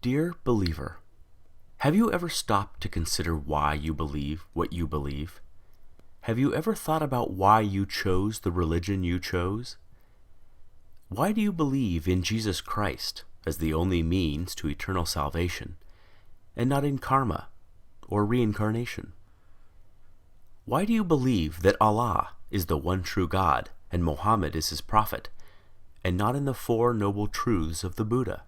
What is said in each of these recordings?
Dear believer, have you ever stopped to consider why you believe what you believe? Have you ever thought about why you chose the religion you chose? Why do you believe in Jesus Christ as the only means to eternal salvation, and not in karma or reincarnation? Why do you believe that Allah is the one true God and Muhammad is his prophet, and not in the Four Noble Truths of the Buddha?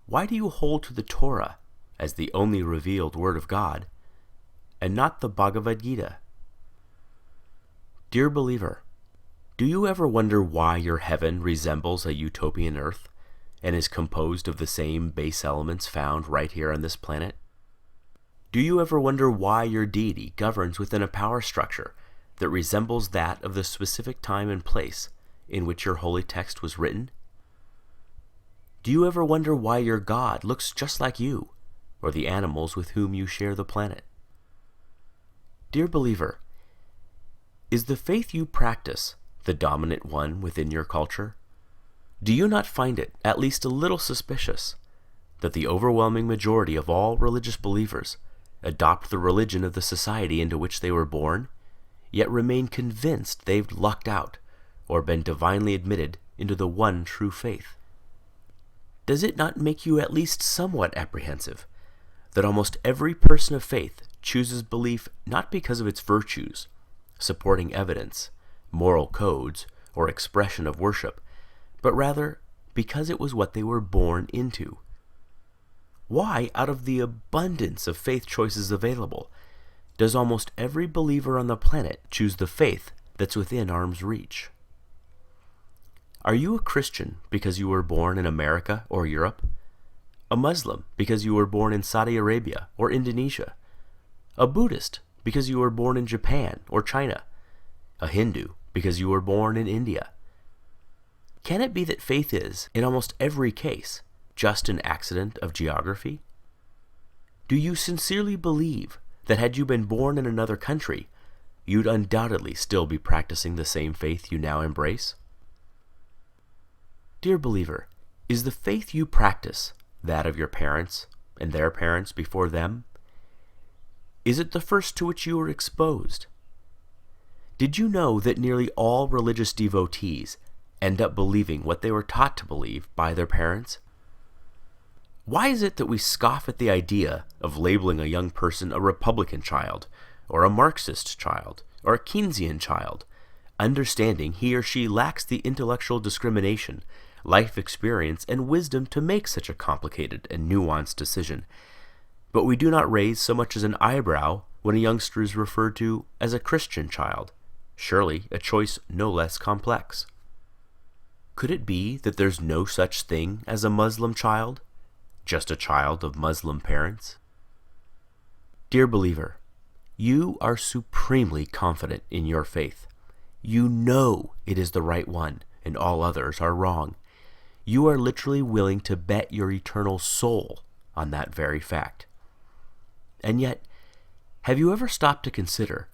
Why do you hold to the Torah as the only revealed word of God, and not the Bhagavad Gita? Dear believer, do you ever wonder why your heaven resembles a utopian earth, and is composed of the same base elements found right here on this planet? Do you ever wonder why your deity governs within a power structure that resembles that of the specific time and place in which your holy text was written? Do you ever wonder why your God looks just like you, or the animals with whom you share the planet? Dear believer, is the faith you practice the dominant one within your culture? Do you not find it at least a little suspicious that the overwhelming majority of all religious believers adopt the religion of the society into which they were born, yet remain convinced they've lucked out or been divinely admitted into the one true faith? Does it not make you at least somewhat apprehensive that almost every person of faith chooses belief not because of its virtues, supporting evidence, moral codes, or expression of worship, but rather because it was what they were born into? Why, out of the abundance of faith choices available, does almost every believer on the planet choose the faith that's within arm's reach? Are you a Christian because you were born in America or Europe? A Muslim because you were born in Saudi Arabia or Indonesia? A Buddhist because you were born in Japan or China? A Hindu because you were born in India? Can it be that faith is, in almost every case, just an accident of geography? Do you sincerely believe that had you been born in another country, you'd undoubtedly still be practicing the same faith you now embrace? Dear believer, is the faith you practice that of your parents and their parents before them? Is it the first to which you were exposed? Did you know that nearly all religious devotees end up believing what they were taught to believe by their parents? Why is it that we scoff at the idea of labeling a young person a Republican child, or a Marxist child, or a Keynesian child, understanding he or she lacks the intellectual discrimination, life experience, and wisdom to make such a complicated and nuanced decision? But we do not raise so much as an eyebrow when a youngster is referred to as a Christian child, surely a choice no less complex. Could it be that there's no such thing as a Muslim child, just a child of Muslim parents? Dear believer, you are supremely confident in your faith. You know it is the right one and all others are wrong. You are literally willing to bet your eternal soul on that very fact. And yet, have you ever stopped to consider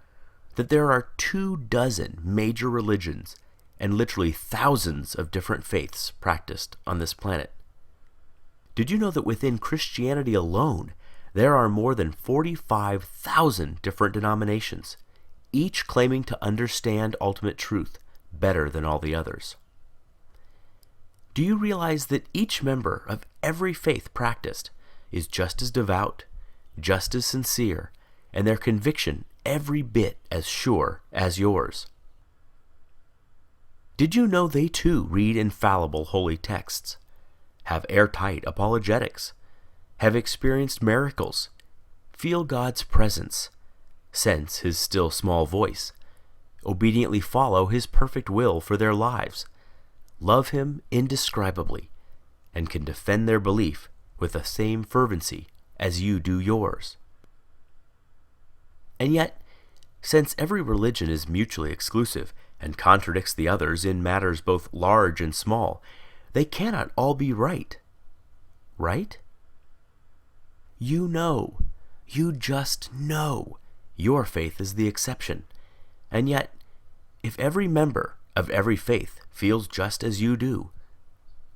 that there are 24 major religions and literally thousands of different faiths practiced on this planet? Did you know that within Christianity alone, there are more than 45,000 different denominations, each claiming to understand ultimate truth better than all the others? Do you realize that each member of every faith practiced is just as devout, just as sincere, and their conviction every bit as sure as yours? Did you know they too read infallible holy texts, have airtight apologetics, have experienced miracles, feel God's presence, sense his still small voice, obediently follow his perfect will for their lives, love him indescribably, and can defend their belief with the same fervency as you do yours? And yet, since every religion is mutually exclusive and contradicts the others in matters both large and small, they cannot all be right. Right? You just know, your faith is the exception. And yet, if every member of every faith feels just as you do,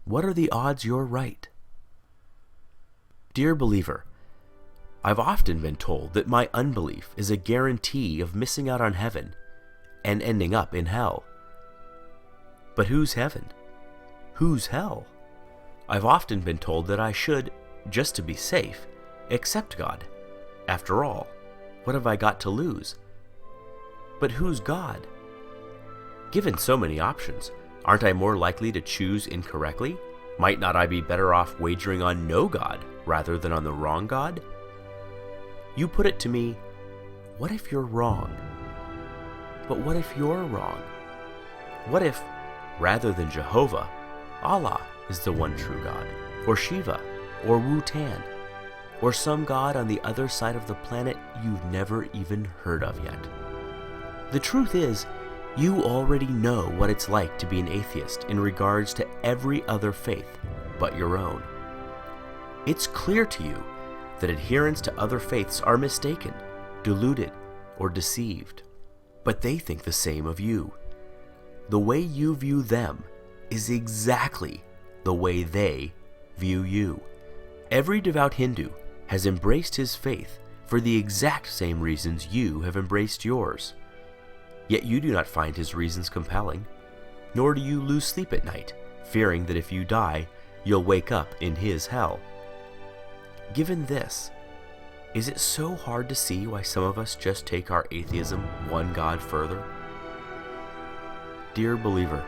what are the odds you're right? Dear believer, I've often been told that my unbelief is a guarantee of missing out on heaven and ending up in hell. But who's heaven? Who's hell? I've often been told that I should, just to be safe, accept God. After all, what have I got to lose? But who's God? Given so many options, aren't I more likely to choose incorrectly? Might not I be better off wagering on no God rather than on the wrong God? You put it to me, what if you're wrong? But what if you're wrong? What if, rather than Jehovah, Allah is the one true God, or Shiva, or Wu-Tan, or some god on the other side of the planet you've never even heard of yet? The truth is, you already know what it's like to be an atheist in regards to every other faith but your own. It's clear to you that adherents to other faiths are mistaken, deluded, or deceived, but they think the same of you. The way you view them is exactly the way they view you. Every devout Hindu has embraced his faith for the exact same reasons you have embraced yours. Yet you do not find his reasons compelling, nor do you lose sleep at night, fearing that if you die, you'll wake up in his hell. Given this, is it so hard to see why some of us just take our atheism one God further? Dear believer,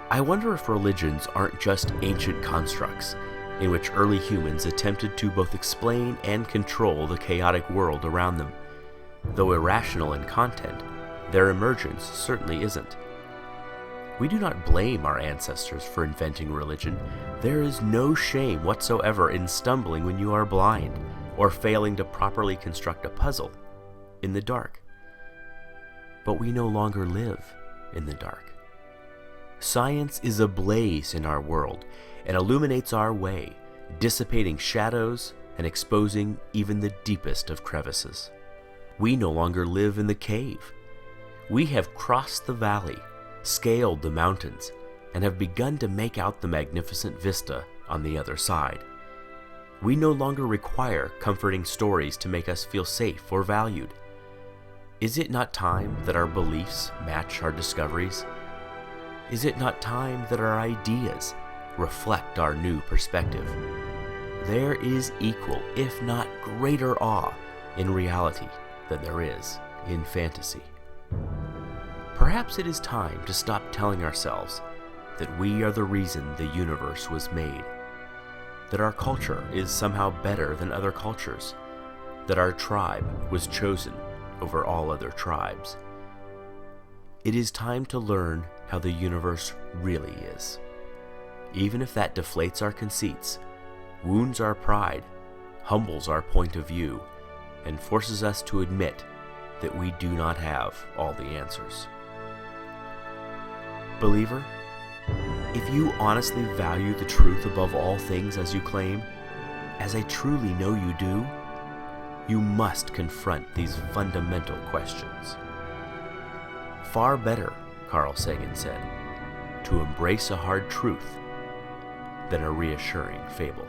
I wonder if religions aren't just ancient constructs in which early humans attempted to both explain and control the chaotic world around them. Though irrational in content, their emergence certainly isn't. We do not blame our ancestors for inventing religion. There is no shame whatsoever in stumbling when you are blind, or failing to properly construct a puzzle in the dark. But we no longer live in the dark. Science is ablaze in our world and illuminates our way, dissipating shadows and exposing even the deepest of crevices. We no longer live in the cave. We have crossed the valley, scaled the mountains, and have begun to make out the magnificent vista on the other side. We no longer require comforting stories to make us feel safe or valued. Is it not time that our beliefs match our discoveries? Is it not time that our ideas reflect our new perspective? There is equal, if not greater awe in reality than there is in fantasy. Perhaps it is time to stop telling ourselves that we are the reason the universe was made, that our culture is somehow better than other cultures, that our tribe was chosen over all other tribes. It is time to learn how the universe really is, even if that deflates our conceits, wounds our pride, humbles our point of view, and forces us to admit that we do not have all the answers. Believer, if you honestly value the truth above all things as you claim, as I truly know you do, you must confront these fundamental questions. Far better, Carl Sagan said, to embrace a hard truth than a reassuring fable.